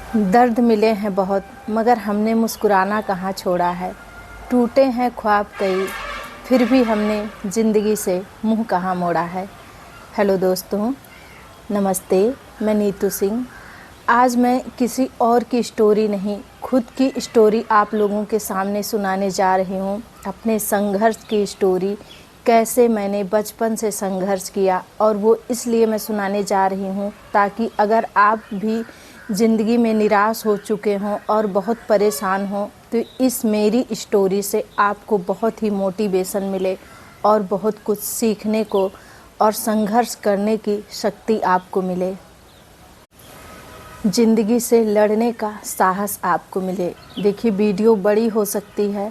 दर्द मिले हैं बहुत मगर हमने मुस्कुराना कहाँ छोड़ा है। टूटे हैं ख्वाब कई फिर भी हमने ज़िंदगी से मुंह कहाँ मोड़ा है। हेलो दोस्तों, नमस्ते। मैं नीतू सिंह। आज मैं किसी और की स्टोरी नहीं, खुद की स्टोरी आप लोगों के सामने सुनाने जा रही हूँ। अपने संघर्ष की स्टोरी, कैसे मैंने बचपन से संघर्ष किया, और वो इसलिए मैं सुनाने जा रही हूँ ताकि अगर आप भी ज़िंदगी में निराश हो चुके हों और बहुत परेशान हों तो इस मेरी स्टोरी से आपको बहुत ही मोटिवेशन मिले और बहुत कुछ सीखने को और संघर्ष करने की शक्ति आपको मिले। ज़िंदगी से लड़ने का साहस आपको मिले। देखिए, वीडियो बड़ी हो सकती है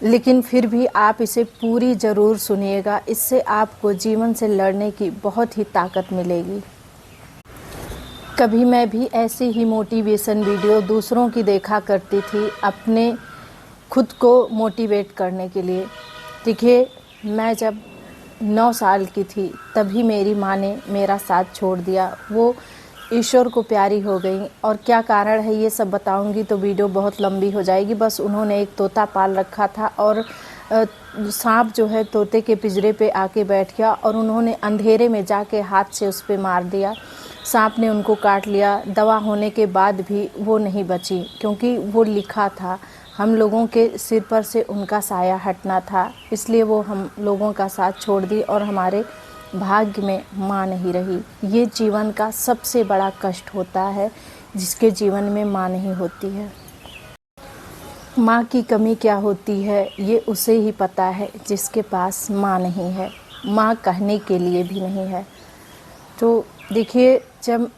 लेकिन फिर भी आप इसे पूरी ज़रूर सुनिएगा। इससे आपको जीवन से लड़ने की बहुत ही ताकत मिलेगी। कभी मैं भी ऐसी ही मोटिवेशन वीडियो दूसरों की देखा करती थी अपने खुद को मोटिवेट करने के लिए। देखिए, मैं जब 9 साल की थी तभी मेरी माँ ने मेरा साथ छोड़ दिया। वो ईश्वर को प्यारी हो गई, और क्या कारण है ये सब बताऊंगी तो वीडियो बहुत लंबी हो जाएगी। बस उन्होंने एक तोता पाल रखा था और सांप जो है तोते के पिंजरे पे आके बैठ गया और उन्होंने अंधेरे में जाके हाथ से उस पे मार दिया। सांप ने उनको काट लिया। दवा होने के बाद भी वो नहीं बची, क्योंकि वो लिखा था, हम लोगों के सिर पर से उनका साया हटना था, इसलिए वो हम लोगों का साथ छोड़ दी और हमारे भाग्य में माँ नहीं रही। ये जीवन का सबसे बड़ा कष्ट होता है जिसके जीवन में माँ नहीं होती है। माँ की कमी क्या होती है ये उसे ही पता है जिसके पास माँ नहीं है, माँ कहने के लिए भी नहीं है। तो देखिए, जब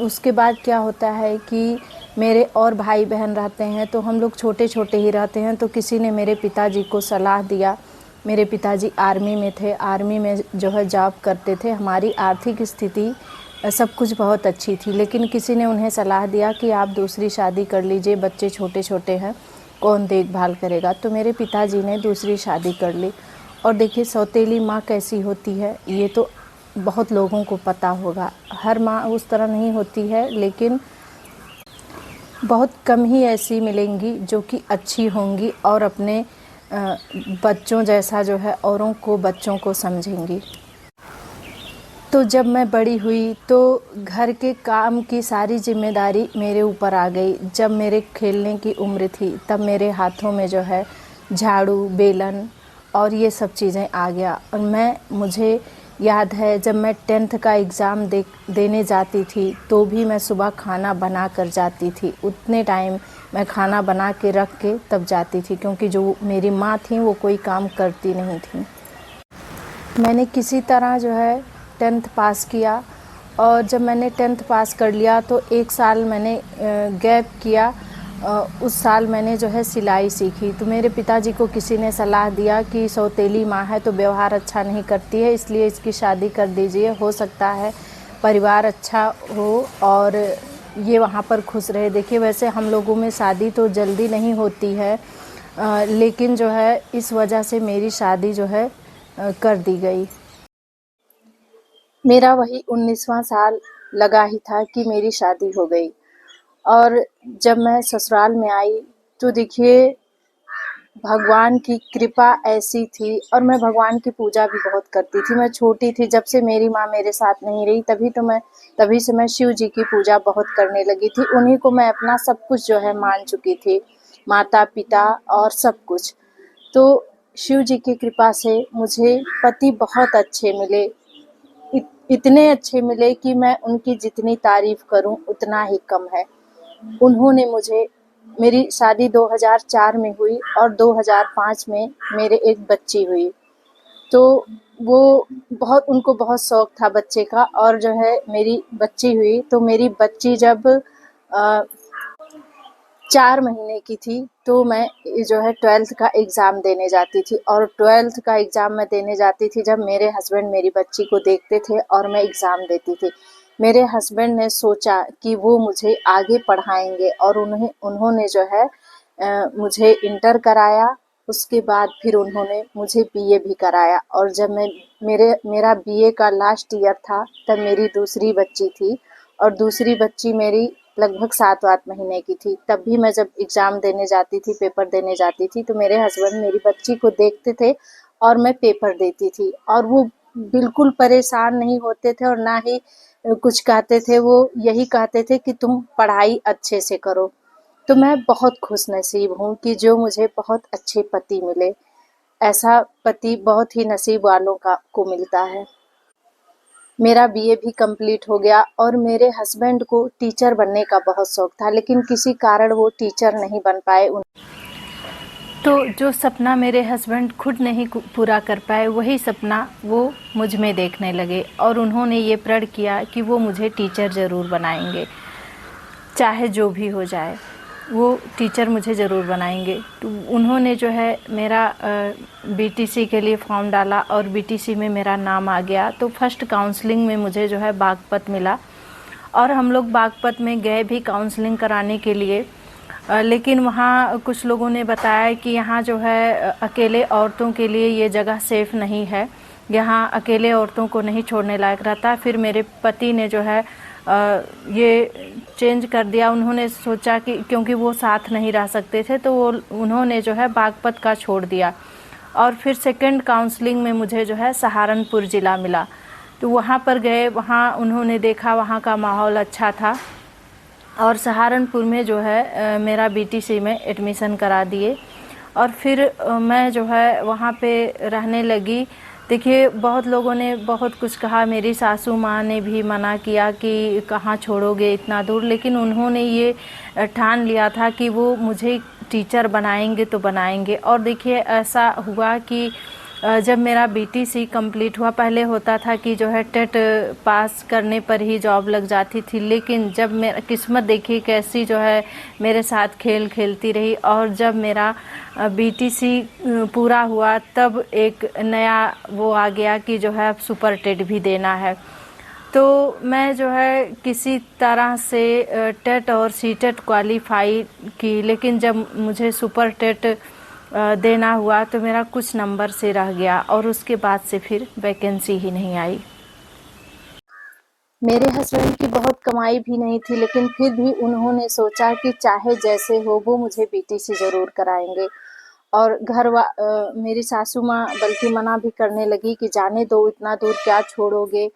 उसके बाद क्या होता है कि मेरे और भाई बहन रहते हैं तो हम लोग छोटे छोटे ही रहते हैं। तो किसी ने मेरे पिताजी को सलाह दिया। मेरे पिताजी आर्मी में थे, आर्मी में जो है जॉब करते थे। हमारी आर्थिक स्थिति सब कुछ बहुत अच्छी थी, लेकिन किसी ने उन्हें सलाह दिया कि आप दूसरी शादी कर लीजिए, बच्चे छोटे छोटे हैं, कौन देखभाल करेगा। तो मेरे पिताजी ने दूसरी शादी कर ली। और देखिए, सौतेली माँ कैसी होती है ये तो बहुत लोगों को पता होगा। हर माँ उस तरह नहीं होती है, लेकिन बहुत कम ही ऐसी मिलेंगी जो कि अच्छी होंगी और अपने बच्चों जैसा जो है औरों को, बच्चों को समझेंगी। तो जब मैं बड़ी हुई तो घर के काम की सारी जिम्मेदारी मेरे ऊपर आ गई। जब मेरे खेलने की उम्र थी तब मेरे हाथों में जो है झाड़ू, बेलन और ये सब चीज़ें आ गया। और मुझे याद है, जब मैं 10th का एग्ज़ाम देने जाती थी तो भी मैं सुबह खाना बना कर जाती थी। उतने टाइम मैं खाना बना के रख के तब जाती थी, क्योंकि जो मेरी माँ थी वो कोई काम करती नहीं थी। मैंने किसी तरह जो है 10th पास किया, और जब मैंने 10th पास कर लिया तो 1 साल मैंने गैप किया। उस साल मैंने जो है सिलाई सीखी। तो मेरे पिताजी को किसी ने सलाह दिया कि सौतेली माँ है तो व्यवहार अच्छा नहीं करती है, इसलिए इसकी शादी कर दीजिए, हो सकता है परिवार अच्छा हो और ये वहाँ पर खुश रहे। देखिए, वैसे हम लोगों में शादी तो जल्दी नहीं होती है, लेकिन जो है इस वजह से मेरी शादी जो है कर दी गई। मेरा वही 19वां साल लगा ही था कि मेरी शादी हो गई। और जब मैं ससुराल में आई तो देखिए, भगवान की कृपा ऐसी थी, और मैं भगवान की पूजा भी बहुत करती थी। मैं छोटी थी जब से मेरी माँ मेरे साथ नहीं रही, तभी से मैं शिव जी की पूजा बहुत करने लगी थी। उन्हीं को मैं अपना सब कुछ जो है मान चुकी थी, माता पिता और सब कुछ। तो शिव जी की कृपा से मुझे पति बहुत अच्छे मिले, इतने अच्छे मिले कि मैं उनकी जितनी तारीफ करूं उतना ही कम है। उन्होंने मुझे, मेरी शादी 2004 में हुई और 2005 में मेरे एक बच्ची हुई। तो वो उनको बहुत शौक था बच्चे का, और जो है मेरी बच्ची हुई। तो मेरी बच्ची जब 4 महीने की थी तो मैं जो है 12th का एग्ज़ाम देने जाती थी। और 12th का एग्ज़ाम मैं देने जाती थी जब मेरे हस्बैंड मेरी बच्ची को देखते थे और मैं एग्ज़ाम देती थी। मेरे हस्बैंड ने सोचा कि वो मुझे आगे पढ़ाएंगे, और उन्होंने जो है मुझे इंटर कराया। उसके बाद फिर उन्होंने मुझे बीए भी कराया। और जब मेरा बीए का लास्ट ईयर था तब मेरी दूसरी बच्ची थी, और दूसरी बच्ची मेरी लगभग 7-8 महीने की थी। तब भी मैं जब एग्ज़ाम देने जाती थी, पेपर देने जाती थी, तो मेरे हस्बैंड मेरी बच्ची को देखते थे और मैं पेपर देती थी, और वो बिल्कुल परेशान नहीं होते थे और ना ही कुछ कहते थे। वो यही कहते थे कि तुम पढ़ाई अच्छे से करो। तो मैं बहुत खुशनसीब हूँ कि जो मुझे बहुत अच्छे पति मिले। ऐसा पति बहुत ही नसीब वालों का को मिलता है। मेरा बीए भी कंप्लीट हो गया और मेरे हस्बैंड को टीचर बनने का बहुत शौक था, लेकिन किसी कारण वो टीचर नहीं बन पाए। तो जो सपना मेरे हस्बैंड खुद नहीं पूरा कर पाए, वही सपना वो मुझ में देखने लगे और उन्होंने ये प्रण किया कि वो मुझे टीचर ज़रूर बनाएंगे, चाहे जो भी हो जाए वो टीचर मुझे ज़रूर बनाएंगे। तो उन्होंने जो है मेरा बीटीसी के लिए फॉर्म डाला और बीटीसी में मेरा नाम आ गया। तो फर्स्ट काउंसलिंग में मुझे जो है बागपत मिला और हम लोग बागपत में गए भी काउंसलिंग कराने के लिए। लेकिन वहाँ कुछ लोगों ने बताया कि यहाँ जो है अकेले औरतों के लिए ये जगह सेफ़ नहीं है, यहाँ अकेले औरतों को नहीं छोड़ने लायक रहता। फिर मेरे पति ने जो है ये चेंज कर दिया। उन्होंने सोचा कि क्योंकि वो साथ नहीं रह सकते थे, तो वो उन्होंने जो है बागपत का छोड़ दिया। और फिर सेकंड काउंसलिंग में मुझे जो है सहारनपुर ज़िला मिला। तो वहाँ पर गए, वहाँ उन्होंने देखा वहाँ का माहौल अच्छा था और सहारनपुर में जो है मेरा बीटीसी में एडमिशन करा दिए। और फिर मैं जो है वहाँ पे रहने लगी। देखिए, बहुत लोगों ने बहुत कुछ कहा, मेरी सासू माँ ने भी मना किया कि कहाँ छोड़ोगे इतना दूर, लेकिन उन्होंने ये ठान लिया था कि वो मुझे टीचर बनाएंगे तो बनाएंगे। और देखिए ऐसा हुआ कि जब मेरा बीटीसी कंप्लीट हुआ, पहले होता था कि जो है टेट पास करने पर ही जॉब लग जाती थी, लेकिन जब मेरा किस्मत देखिए कैसी जो है मेरे साथ खेल खेलती रही, और जब मेरा बीटीसी पूरा हुआ तब एक नया वो आ गया कि जो है अब सुपर टेट भी देना है। तो मैं जो है किसी तरह से टेट और सीटेट क्वालिफाई की, लेकिन जब मुझे सुपर टेट देना हुआ तो मेरा कुछ नंबर से रह गया और उसके बाद से फिर वैकेंसी ही नहीं आई। मेरे हस्बैंड की बहुत कमाई भी नहीं थी, लेकिन फिर भी उन्होंने सोचा कि चाहे जैसे हो वो मुझे बीटीसी ज़रूर कराएंगे। और मेरी सासू माँ बल्कि मना भी करने लगी कि जाने दो, इतना दूर क्या छोड़ोगे।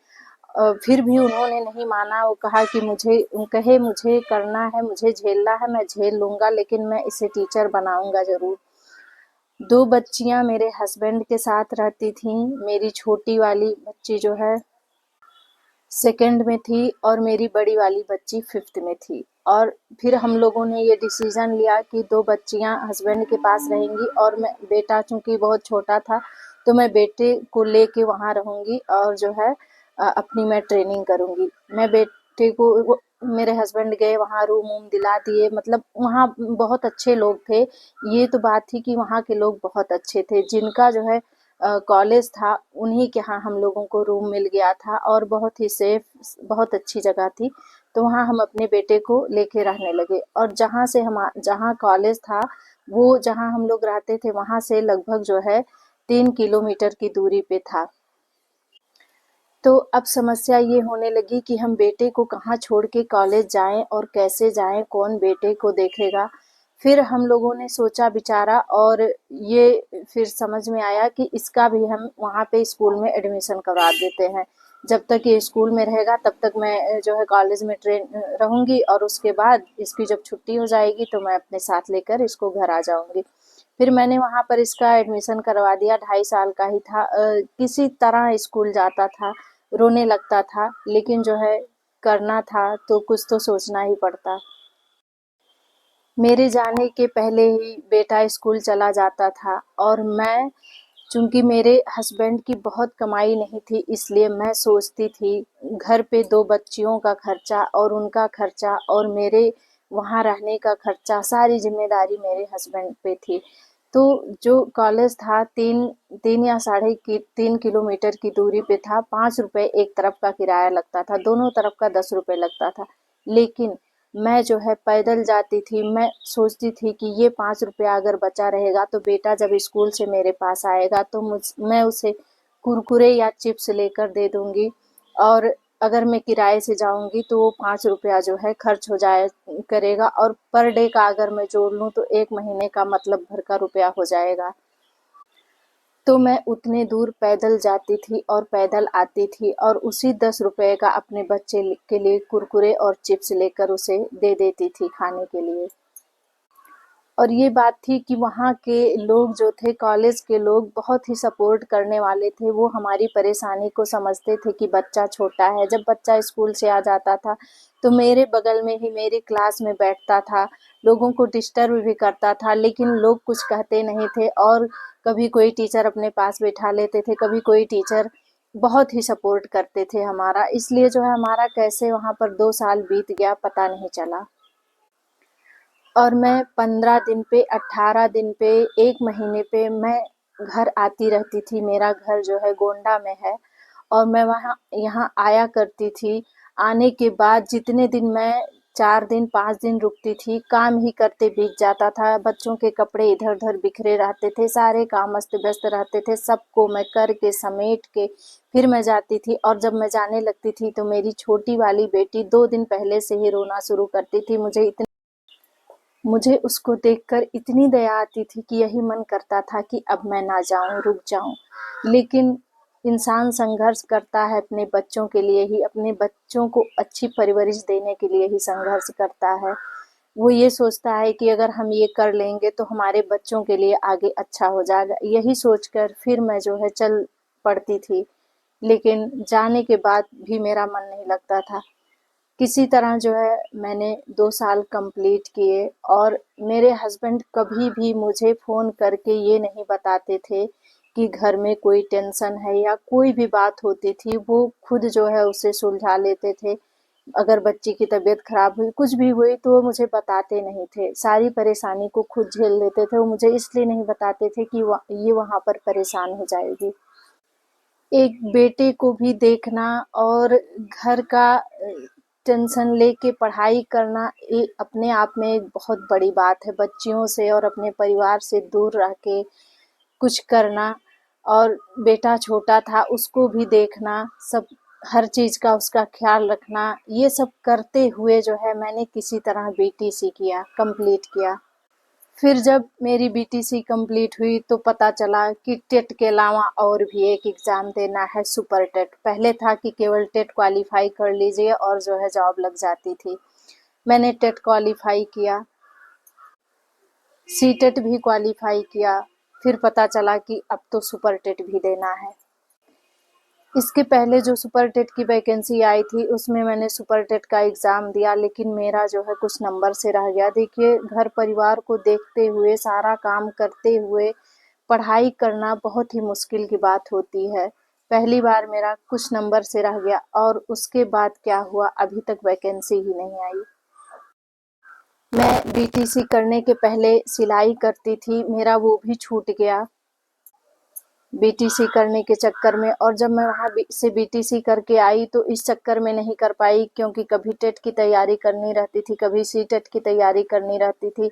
फिर भी उन्होंने नहीं माना। वो कहा कि मुझे करना है, मुझे झेलना है, मैं झेल लूँगा, लेकिन मैं इसे टीचर बनाऊँगा ज़रूर। 2 बच्चियाँ मेरे हस्बैंड के साथ रहती थीं। मेरी छोटी वाली बच्ची जो है सेकंड में थी और मेरी बड़ी वाली बच्ची 5th में थी। और फिर हम लोगों ने ये डिसीज़न लिया कि 2 बच्चियाँ हस्बैंड के पास रहेंगी और मैं बेटा चूँकि बहुत छोटा था, तो मैं बेटे को लेके वहाँ रहूँगी और जो है अपनी मैं ट्रेनिंग करूँगी। मैं बेटे को मेरे हस्बैंड गए वहाँ, रूम दिला दिए। मतलब वहाँ बहुत अच्छे लोग थे। ये तो बात थी कि वहाँ के लोग बहुत अच्छे थे। जिनका जो है कॉलेज था, उन्हीं के यहाँ हम लोगों को रूम मिल गया था और बहुत ही सेफ, बहुत अच्छी जगह थी। तो वहाँ हम अपने बेटे को लेके रहने लगे। और जहाँ कॉलेज था, वो जहाँ हम लोग रहते थे वहाँ से लगभग जो है 3 किलोमीटर की दूरी पे था। तो अब समस्या ये होने लगी कि हम बेटे को कहाँ छोड़ के कॉलेज जाएं और कैसे जाएं, कौन बेटे को देखेगा। फिर हम लोगों ने सोचा विचारा और ये फिर समझ में आया कि इसका भी हम वहाँ पे स्कूल में एडमिशन करवा देते हैं। जब तक ये स्कूल में रहेगा तब तक मैं जो है कॉलेज में रहूँगी, और उसके बाद इसकी जब छुट्टी हो जाएगी तो मैं अपने साथ लेकर इसको घर आ जाऊँगी। फिर मैंने वहाँ पर इसका एडमिशन करवा दिया। 2.5 साल का ही था। किसी तरह स्कूल जाता था, रोने लगता था, लेकिन जो है करना था तो कुछ तो सोचना ही पड़ता। मेरे जाने के पहले ही बेटा स्कूल चला जाता था और मैं, चूँकि मेरे हस्बैंड की बहुत कमाई नहीं थी, इसलिए मैं सोचती थी घर पे 2 बच्चियों का खर्चा और उनका खर्चा और मेरे वहाँ रहने का खर्चा, सारी ज़िम्मेदारी मेरे हस्बैंड पे थी। तो जो कॉलेज था 3 या साढ़े 3 किलोमीटर की दूरी पे था। 5 रुपए एक तरफ का किराया लगता था, दोनों तरफ का 10 रुपए लगता था। लेकिन मैं जो है पैदल जाती थी। मैं सोचती थी कि ये 5 रुपया अगर बचा रहेगा तो बेटा जब स्कूल से मेरे पास आएगा तो मैं उसे कुरकुरे या चिप्स लेकर दे दूँगी। और अगर मैं किराए से जाऊंगी तो वो 5 रुपया जो है खर्च हो जाए करेगा, और पर डे का अगर मैं जोड़ लूँ तो 1 महीने का मतलब भर का रुपया हो जाएगा। तो मैं उतने दूर पैदल जाती थी और पैदल आती थी, और उसी 10 रुपए का अपने बच्चे के लिए कुरकुरे और चिप्स लेकर उसे दे देती थी खाने के लिए। और ये बात थी कि वहाँ के लोग जो थे, कॉलेज के लोग बहुत ही सपोर्ट करने वाले थे। वो हमारी परेशानी को समझते थे कि बच्चा छोटा है। जब बच्चा स्कूल से आ जाता था तो मेरे बगल में ही मेरी क्लास में बैठता था, लोगों को डिस्टर्ब भी करता था, लेकिन लोग कुछ कहते नहीं थे। और कभी कोई टीचर अपने पास बैठा लेते थे, कभी कोई टीचर बहुत ही सपोर्ट करते थे हमारा। इसलिए जो है हमारा कैसे वहाँ पर 2 साल बीत गया पता नहीं चला। और मैं 15 दिन पे, 18 दिन पे, 1 महीने पे मैं घर आती रहती थी। मेरा घर जो है गोंडा में है, और मैं वहाँ यहाँ आया करती थी। आने के बाद जितने दिन मैं 4 दिन 5 दिन रुकती थी, काम ही करते बीत जाता था। बच्चों के कपड़े इधर उधर बिखरे रहते थे, सारे काम अस्त व्यस्त रहते थे। सबको मैं करके समेट के फिर मैं जाती थी। और जब मैं जाने लगती थी तो मेरी छोटी वाली बेटी 2 दिन पहले से ही रोना शुरू करती थी। मुझे उसको देखकर इतनी दया आती थी कि यही मन करता था कि अब मैं ना जाऊं, रुक जाऊं। लेकिन इंसान संघर्ष करता है अपने बच्चों के लिए ही, अपने बच्चों को अच्छी परवरिश देने के लिए ही संघर्ष करता है। वो ये सोचता है कि अगर हम ये कर लेंगे तो हमारे बच्चों के लिए आगे अच्छा हो जाएगा। यही सोचकर फिर मैं जो है चल पड़ती थी। लेकिन जाने के बाद भी मेरा मन नहीं लगता था। किसी तरह जो है मैंने 2 साल कंप्लीट किए, और मेरे हस्बैंड कभी भी मुझे फ़ोन करके ये नहीं बताते थे कि घर में कोई टेंशन है, या कोई भी बात होती थी वो खुद जो है उसे सुलझा लेते थे। अगर बच्ची की तबीयत खराब हुई, कुछ भी हुई, तो वो मुझे बताते नहीं थे। सारी परेशानी को खुद झेल लेते थे। वो मुझे इसलिए नहीं बताते थे कि ये वहाँ पर परेशान हो जाएगी। एक बेटे को भी देखना और घर का टेंशन लेके पढ़ाई करना, ये अपने आप में एक बहुत बड़ी बात है। बच्चियों से और अपने परिवार से दूर रह के कुछ करना, और बेटा छोटा था उसको भी देखना, सब हर चीज़ का उसका ख्याल रखना, ये सब करते हुए जो है मैंने किसी तरह बीटीसी किया, कंप्लीट किया। फिर जब मेरी बीटीसी कंप्लीट हुई तो पता चला कि टेट के अलावा और भी एक एग्ज़ाम देना है, सुपर टेट। पहले था कि केवल टेट क्वालिफाई कर लीजिए और जो है जॉब लग जाती थी। मैंने टेट क्वालिफाई किया, सीटेट भी क्वालिफाई किया। फिर पता चला कि अब तो सुपर टेट भी देना है। इसके पहले जो सुपर टेट की वैकेंसी आई थी उसमें मैंने सुपर टेट का एग्ज़ाम दिया, लेकिन मेरा जो है कुछ नंबर से रह गया। देखिए, घर परिवार को देखते हुए, सारा काम करते हुए पढ़ाई करना बहुत ही मुश्किल की बात होती है। पहली बार मेरा कुछ नंबर से रह गया, और उसके बाद क्या हुआ, अभी तक वैकेंसी ही नहीं आई। मैं बीटीसी करने के पहले सिलाई करती थी, मेरा वो भी छूट गया बीटीसी करने के चक्कर में। और जब मैं वहाँ से बीटीसी करके आई तो इस चक्कर में नहीं कर पाई, क्योंकि कभी टेट की तैयारी करनी रहती थी, कभी सीटेट की तैयारी करनी रहती थी।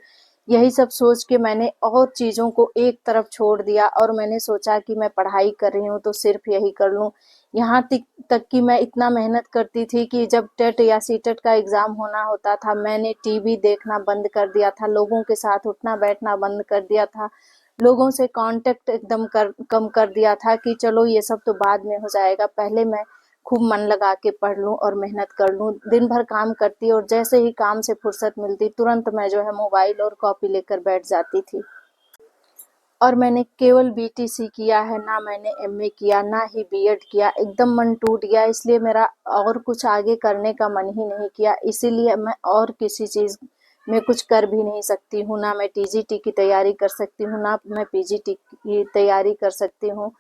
यही सब सोच के मैंने और चीज़ों को एक तरफ छोड़ दिया, और मैंने सोचा कि मैं पढ़ाई कर रही हूँ तो सिर्फ यही कर लूँ। यहाँ तक कि मैं इतना मेहनत करती थी कि जब टेट या सीटेट का एग्ज़ाम होना होता था, मैंने टीवी देखना बंद कर दिया था, लोगों के साथ उठना बैठना बंद कर दिया था, लोगों से कांटेक्ट एकदम कम कर दिया था कि चलो ये सब तो बाद में हो जाएगा, पहले मैं खूब मन लगा के पढ़ लूँ और मेहनत कर लूँ। दिन भर काम करती, और जैसे ही काम से फुर्सत मिलती तुरंत मैं जो है मोबाइल और कॉपी लेकर बैठ जाती थी। और मैंने केवल बीटीसी किया है, ना मैंने एमए किया, ना ही बीएड किया। एकदम मन टूट गया, इसलिए मेरा और कुछ आगे करने का मन ही नहीं किया। इसीलिए मैं और किसी चीज़ में कुछ कर भी नहीं सकती हूँ, ना मैं टीजीटी की तैयारी कर सकती हूँ, ना मैं पीजीटी की तैयारी कर सकती हूँ।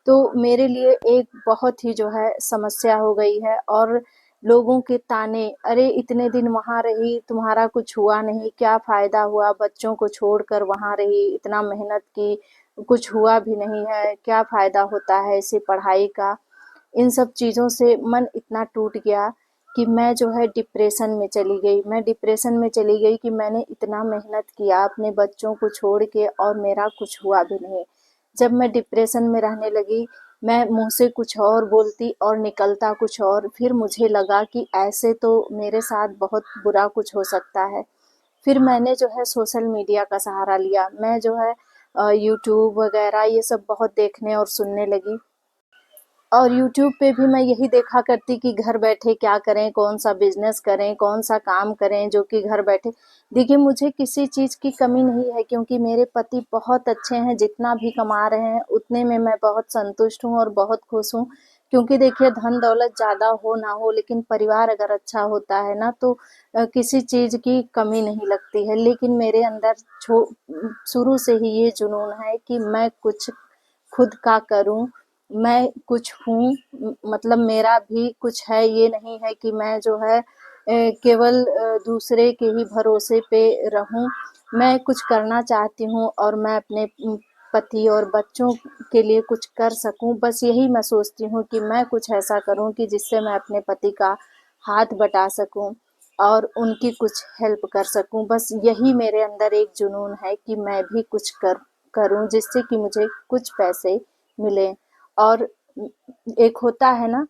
तो मेरे लिए एक बहुत ही जो है समस्या हो गई है। और लोगों के ताने, अरे इतने दिन वहाँ रही, तुम्हारा कुछ हुआ नहीं, क्या फ़ायदा हुआ, बच्चों को छोड़कर वहाँ रही, इतना मेहनत की, कुछ हुआ भी नहीं है, क्या फ़ायदा होता है इसे पढ़ाई का। इन सब चीज़ों से मन इतना टूट गया कि मैं जो है डिप्रेशन में चली गई। मैं डिप्रेशन में चली गई कि मैंने इतना मेहनत किया अपने बच्चों को छोड़ के, और मेरा कुछ हुआ भी नहीं। जब मैं डिप्रेशन में रहने लगी, मैं मुँह से कुछ और बोलती और निकलता कुछ और। फिर मुझे लगा कि ऐसे तो मेरे साथ बहुत बुरा कुछ हो सकता है। फिर मैंने जो है सोशल मीडिया का सहारा लिया। मैं जो है यूट्यूब वगैरह ये सब बहुत देखने और सुनने लगी। और यूट्यूब पे भी मैं यही देखा करती कि घर बैठे क्या करें, कौन सा बिजनेस करें, कौन सा काम करें जो कि घर बैठे। देखिए, मुझे किसी चीज़ की कमी नहीं है क्योंकि मेरे पति बहुत अच्छे हैं, जितना भी कमा रहे हैं उतने में मैं बहुत संतुष्ट हूँ और बहुत खुश हूँ। क्योंकि देखिए, धन दौलत ज़्यादा हो ना हो लेकिन परिवार अगर अच्छा होता है ना तो किसी चीज़ की कमी नहीं लगती है। लेकिन मेरे अंदर शुरू से ही ये जुनून है कि मैं कुछ खुद का करूँ, मैं कुछ हूँ, मतलब मेरा भी कुछ है। ये नहीं है कि मैं जो है केवल दूसरे के ही भरोसे पे रहूँ। मैं कुछ करना चाहती हूँ और मैं अपने पति और बच्चों के लिए कुछ कर सकूँ। बस यही मैं सोचती हूँ कि मैं कुछ ऐसा करूँ कि जिससे मैं अपने पति का हाथ बटा सकूँ और उनकी कुछ हेल्प कर सकूँ। बस यही मेरे अंदर एक जुनून है कि मैं भी कुछ करूँ जिससे कि मुझे कुछ पैसे मिलें। और एक होता है ना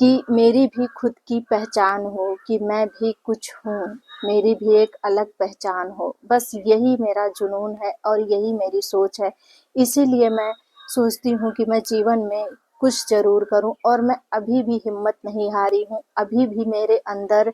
कि मेरी भी खुद की पहचान हो, कि मैं भी कुछ हूँ, मेरी भी एक अलग पहचान हो। बस यही मेरा जुनून है और यही मेरी सोच है। इसीलिए मैं सोचती हूँ कि मैं जीवन में कुछ ज़रूर करूँ और मैं अभी भी हिम्मत नहीं हारी हूँ। अभी भी मेरे अंदर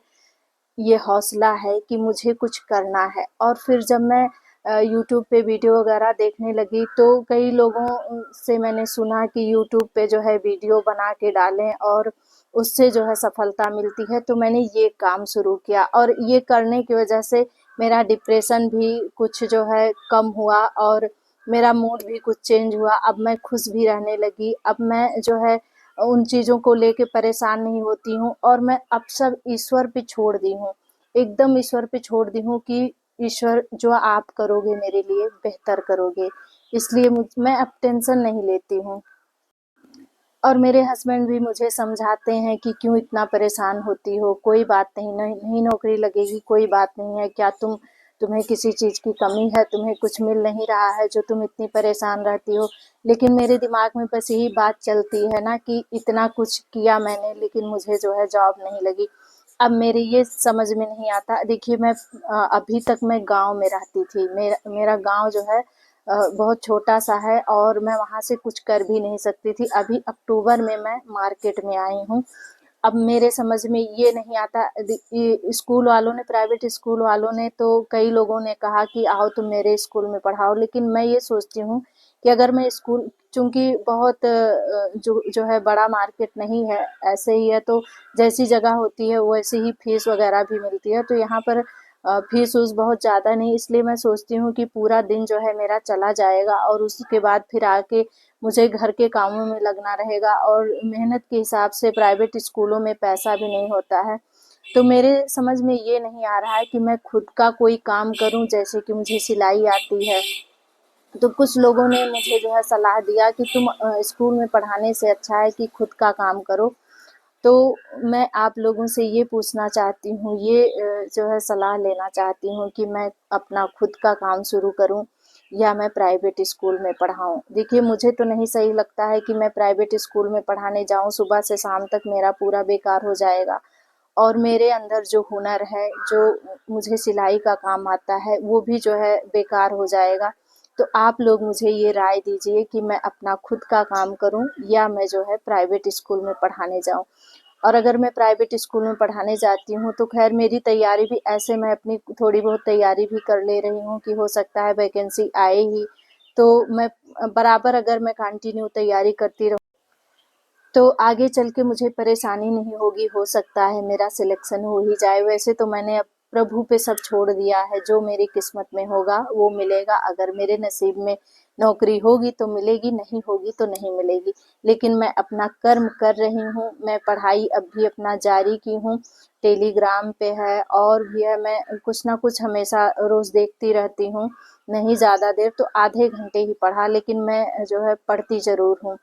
ये हौसला है कि मुझे कुछ करना है। और फिर जब मैं यूट्यूब पे वीडियो वगैरह देखने लगी तो कई लोगों से मैंने सुना कि यूट्यूब पे जो है वीडियो बना के डालें और उससे जो है सफलता मिलती है। तो मैंने ये काम शुरू किया और ये करने की वजह से मेरा डिप्रेशन भी कुछ जो है कम हुआ और मेरा मूड भी कुछ चेंज हुआ। अब मैं खुश भी रहने लगी। अब मैं जो है उन चीज़ों को लेके परेशान नहीं होती हूँ और मैं अब सब ईश्वर पे छोड़ दी हूँ। एकदम ईश्वर पे छोड़ दी हूँ कि ईश्वर जो आप करोगे मेरे लिए बेहतर करोगे। इसलिए मैं अब टेंशन नहीं लेती हूँ। और मेरे हस्बैंड भी मुझे समझाते हैं कि क्यों इतना परेशान होती हो, कोई बात नहीं, नहीं नौकरी लगेगी, कोई बात नहीं है। क्या तुम्हें किसी चीज़ की कमी है, तुम्हें कुछ मिल नहीं रहा है जो तुम इतनी परेशान रहती हो। लेकिन मेरे दिमाग में बस यही बात चलती है ना कि इतना कुछ किया मैंने लेकिन मुझे जो है जॉब नहीं लगी। अब मेरे ये समझ में नहीं आता। देखिए, मैं अभी तक मैं गांव में रहती थी। मेरा मेरा गांव जो है बहुत छोटा-सा है और मैं वहाँ से कुछ कर भी नहीं सकती थी। अभी अक्टूबर में मैं मार्केट में आई हूँ। अब मेरे समझ में ये नहीं आता। ये स्कूल वालों ने, प्राइवेट स्कूल वालों ने तो कई लोगों ने कहा कि आओ तुम मेरे स्कूल में पढ़ाओ। लेकिन मैं ये सोचती हूँ कि अगर मैं स्कूल, चूँकि बहुत जो है बड़ा मार्केट नहीं है, ऐसे ही है तो जैसी जगह होती है वैसे ही फीस वगैरह भी मिलती है। तो यहाँ पर फीस-ऊस बहुत ज़्यादा नहीं, इसलिए मैं सोचती हूँ कि पूरा दिन जो है मेरा चला जाएगा और उसके बाद फिर आके मुझे घर के कामों में लगना रहेगा और मेहनत के हिसाब से प्राइवेट स्कूलों में पैसा भी नहीं होता है। तो मेरे समझ में ये नहीं आ रहा है कि मैं खुद का कोई काम करूँ, जैसे कि मुझे सिलाई आती है। तो कुछ लोगों ने मुझे जो है सलाह दिया कि तुम स्कूल में पढ़ाने से अच्छा है कि खुद का काम करो। तो मैं आप लोगों से ये पूछना चाहती हूँ, ये जो है सलाह लेना चाहती हूँ कि मैं अपना खुद का काम शुरू करूँ या मैं प्राइवेट स्कूल में पढ़ाऊँ। देखिए, मुझे तो नहीं सही लगता है कि मैं प्राइवेट स्कूल में पढ़ाने जाऊँ, सुबह से शाम तक मेरा पूरा बेकार हो जाएगा और मेरे अंदर जो हुनर है, जो मुझे सिलाई का काम आता है, वो भी जो है बेकार हो जाएगा। तो आप लोग मुझे ये राय दीजिए कि मैं अपना खुद का काम करूँ या मैं जो है प्राइवेट स्कूल में पढ़ाने जाऊँ। और अगर मैं प्राइवेट स्कूल में पढ़ाने जाती हूँ तो खैर मेरी तैयारी भी, ऐसे मैं अपनी थोड़ी बहुत तैयारी भी कर ले रही हूँ कि हो सकता है वैकेंसी आए ही। तो मैं बराबर अगर मैं कंटिन्यू तैयारी करती रहूँ तो आगे चल के मुझे परेशानी नहीं होगी। हो सकता है मेरा सिलेक्शन हो ही जाए। वैसे तो मैंने अब प्रभु पे सब छोड़ दिया है, जो मेरी किस्मत में होगा वो मिलेगा। अगर मेरे नसीब में नौकरी होगी तो मिलेगी, नहीं होगी तो नहीं मिलेगी। लेकिन मैं अपना कर्म कर रही हूँ। मैं पढ़ाई अब भी अपना जारी की हूँ। टेलीग्राम पे है और भी है, मैं कुछ ना कुछ हमेशा रोज़ देखती रहती हूँ। नहीं ज़्यादा देर तो आधे घंटे ही पढ़ा, लेकिन मैं जो है पढ़ती ज़रूर हूँ।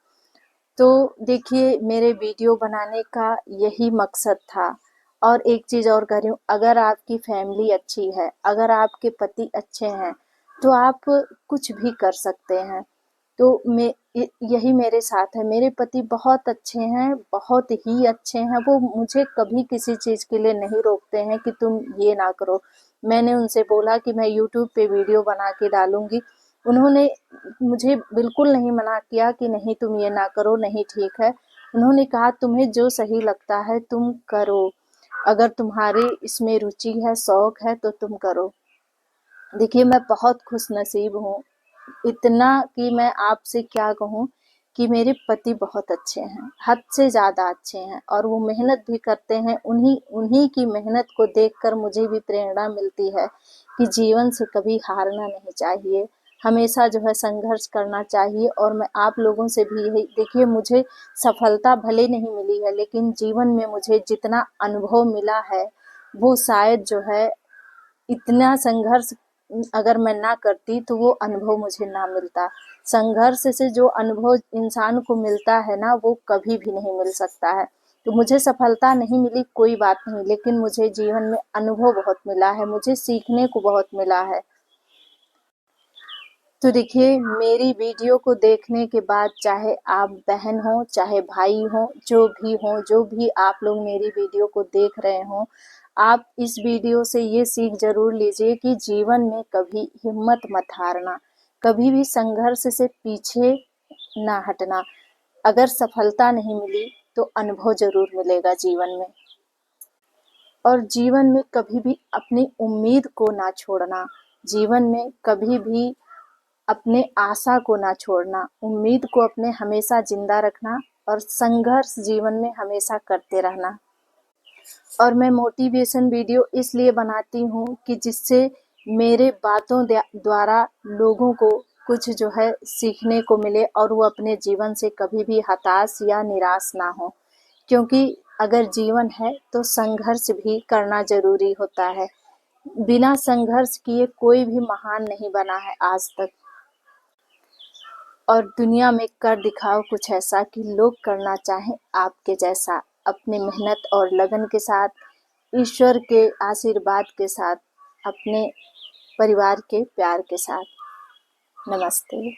तो देखिए, मेरे वीडियो बनाने का यही मकसद था। और एक चीज़ और कह रही हूँ, अगर आपकी फैमिली अच्छी है, अगर आपके पति अच्छे हैं तो आप कुछ भी कर सकते हैं। तो यही मेरे साथ है। मेरे पति बहुत अच्छे हैं, बहुत ही अच्छे हैं। वो मुझे कभी किसी चीज़ के लिए नहीं रोकते हैं कि तुम ये ना करो। मैंने उनसे बोला कि मैं यूट्यूब पे वीडियो बना के डालूँगी। उन्होंने मुझे बिल्कुल नहीं मना किया कि नहीं तुम ये ना करो, नहीं ठीक है। उन्होंने कहा तुम्हें जो सही लगता है तुम करो। अगर तुम्हारी इसमें रुचि है, शौक है तो तुम करो। देखिए मैं बहुत खुशनसीब हूँ, इतना कि मैं आपसे क्या कहूँ कि मेरे पति बहुत अच्छे हैं, हद से ज़्यादा अच्छे हैं और वो मेहनत भी करते हैं। उन्हीं उन्हीं की मेहनत को देखकर मुझे भी प्रेरणा मिलती है कि जीवन से कभी हारना नहीं चाहिए, हमेशा जो है संघर्ष करना चाहिए। और मैं आप लोगों से भी यही, देखिए मुझे सफलता भले नहीं मिली है, लेकिन जीवन में मुझे जितना अनुभव मिला है वो शायद जो है इतना संघर्ष अगर मैं ना करती तो वो अनुभव मुझे ना मिलता। संघर्ष से जो अनुभव इंसान को मिलता है ना वो कभी भी नहीं मिल सकता है। तो मुझे सफलता नहीं मिली कोई बात नहीं, लेकिन मुझे जीवन में अनुभव बहुत मिला है, मुझे सीखने को बहुत मिला है। तो देखिए मेरी वीडियो को देखने के बाद चाहे आप बहन हो चाहे भाई हो, जो भी आप लोग मेरी वीडियो को देख रहे हो, आप इस वीडियो से ये सीख जरूर लीजिए कि जीवन में कभी हिम्मत मत हारना, कभी भी संघर्ष से पीछे ना हटना। अगर सफलता नहीं मिली तो अनुभव जरूर मिलेगा जीवन में। और जीवन में कभी भी अपनी उम्मीद को ना छोड़ना, जीवन में कभी भी अपने आशा को ना छोड़ना, उम्मीद को अपने हमेशा जिंदा रखना और संघर्ष जीवन में हमेशा करते रहना। और मैं मोटिवेशन वीडियो इसलिए बनाती हूँ कि जिससे मेरे बातों द्वारा लोगों को कुछ जो है सीखने को मिले और वो अपने जीवन से कभी भी हताश या निराश ना हो। क्योंकि अगर जीवन है तो संघर्ष भी करना जरूरी होता है। बिना संघर्ष किए कोई भी महान नहीं बना है आज तक। और दुनिया में कर दिखाओ कुछ ऐसा कि लोग करना चाहें आपके जैसा, अपनी मेहनत और लगन के साथ, ईश्वर के आशीर्वाद के साथ, अपने परिवार के प्यार के साथ। नमस्ते।